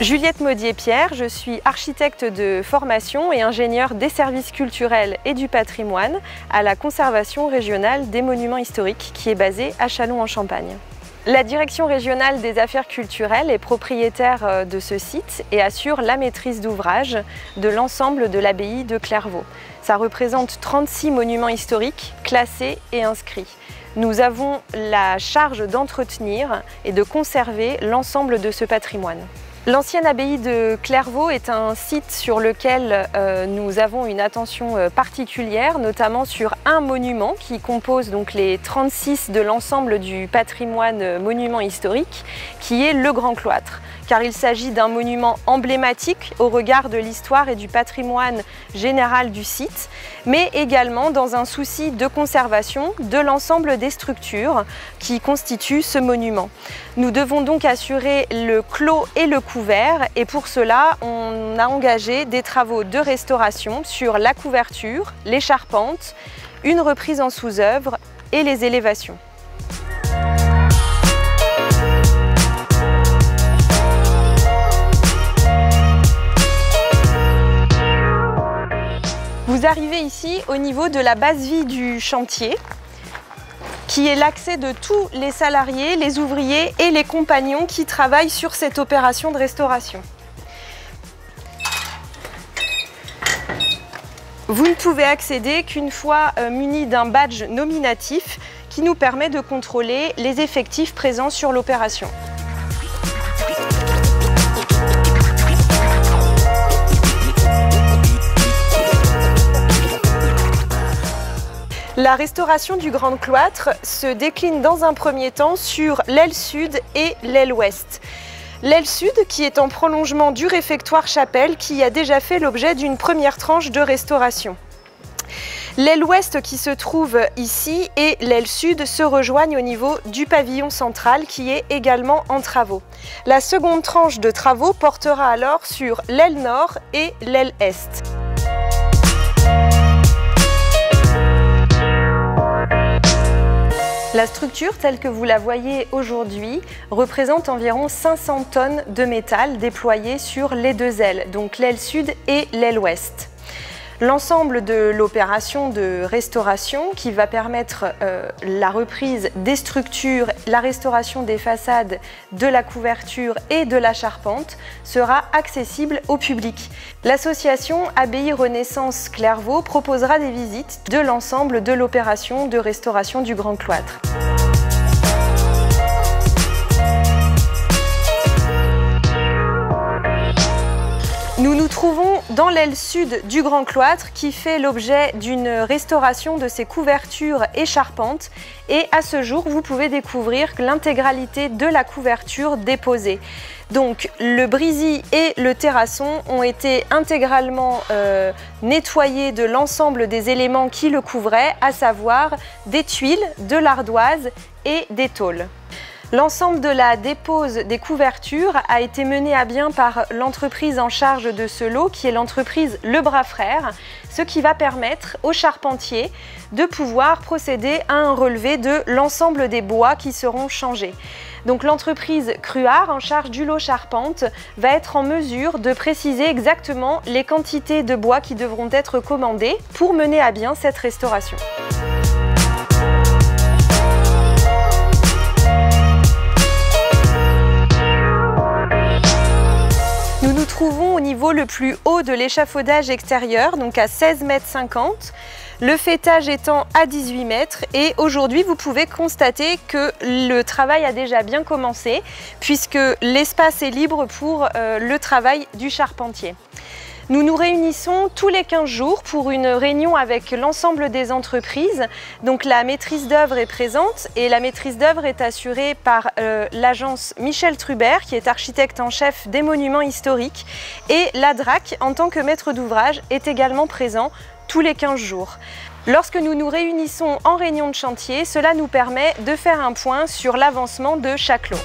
Juliette Maudier-Pierre, je suis architecte de formation et ingénieure des services culturels et du patrimoine à la Conservation régionale des monuments historiques qui est basée à Châlons-en-Champagne. La Direction régionale des affaires culturelles est propriétaire de ce site et assure la maîtrise d'ouvrage de l'ensemble de l'abbaye de Clairvaux. Ça représente 36 monuments historiques classés et inscrits. Nous avons la charge d'entretenir et de conserver l'ensemble de ce patrimoine. L'ancienne abbaye de Clairvaux est un site sur lequel nous avons une attention particulière, notamment sur un monument qui compose donc les 36 de l'ensemble du patrimoine monument historique, qui est le Grand Cloître. Car il s'agit d'un monument emblématique au regard de l'histoire et du patrimoine général du site, mais également dans un souci de conservation de l'ensemble des structures qui constituent ce monument. Nous devons donc assurer le clos et le couvert, et pour cela, on a engagé des travaux de restauration sur la couverture, les charpentes, une reprise en sous-œuvre et les élévations. Vous arrivez ici au niveau de la base vie du chantier, qui est l'accès de tous les salariés, les ouvriers et les compagnons qui travaillent sur cette opération de restauration. Vous ne pouvez accéder qu'une fois muni d'un badge nominatif qui nous permet de contrôler les effectifs présents sur l'opération. La restauration du Grand Cloître se décline dans un premier temps sur l'aile sud et l'aile ouest. L'aile sud qui est en prolongement du réfectoire chapelle qui a déjà fait l'objet d'une première tranche de restauration. L'aile ouest qui se trouve ici et l'aile sud se rejoignent au niveau du pavillon central qui est également en travaux. La seconde tranche de travaux portera alors sur l'aile nord et l'aile est. La structure telle que vous la voyez aujourd'hui représente environ 500 tonnes de métal déployées sur les deux ailes, donc l'aile sud et l'aile ouest. L'ensemble de l'opération de restauration qui va permettre la reprise des structures, la restauration des façades, de la couverture et de la charpente sera accessible au public. L'association Abbaye Renaissance Clairvaux proposera des visites de l'ensemble de l'opération de restauration du Grand Cloître. Nous nous trouvons dans l'aile sud du Grand Cloître qui fait l'objet d'une restauration de ses couvertures et charpentes, et à ce jour vous pouvez découvrir l'intégralité de la couverture déposée. Donc le brisy et le terrasson ont été intégralement nettoyés de l'ensemble des éléments qui le couvraient, à savoir des tuiles, de l'ardoise et des tôles. L'ensemble de la dépose des couvertures a été mené à bien par l'entreprise en charge de ce lot, qui est l'entreprise Le Bras Frères, ce qui va permettre aux charpentiers de pouvoir procéder à un relevé de l'ensemble des bois qui seront changés. Donc l'entreprise Cruard, en charge du lot charpente, va être en mesure de préciser exactement les quantités de bois qui devront être commandées pour mener à bien cette restauration. Nous nous trouvons au niveau le plus haut de l'échafaudage extérieur, donc à 16,50 m, le faîtage étant à 18 mètres, et aujourd'hui vous pouvez constater que le travail a déjà bien commencé puisque l'espace est libre pour le travail du charpentier. Nous nous réunissons tous les 15 jours pour une réunion avec l'ensemble des entreprises. Donc la maîtrise d'œuvre est présente et la maîtrise d'œuvre est assurée par l'agence Michel Trubert, qui est architecte en chef des monuments historiques, et la DRAC en tant que maître d'ouvrage est également présent tous les 15 jours. Lorsque nous nous réunissons en réunion de chantier, cela nous permet de faire un point sur l'avancement de chaque lot.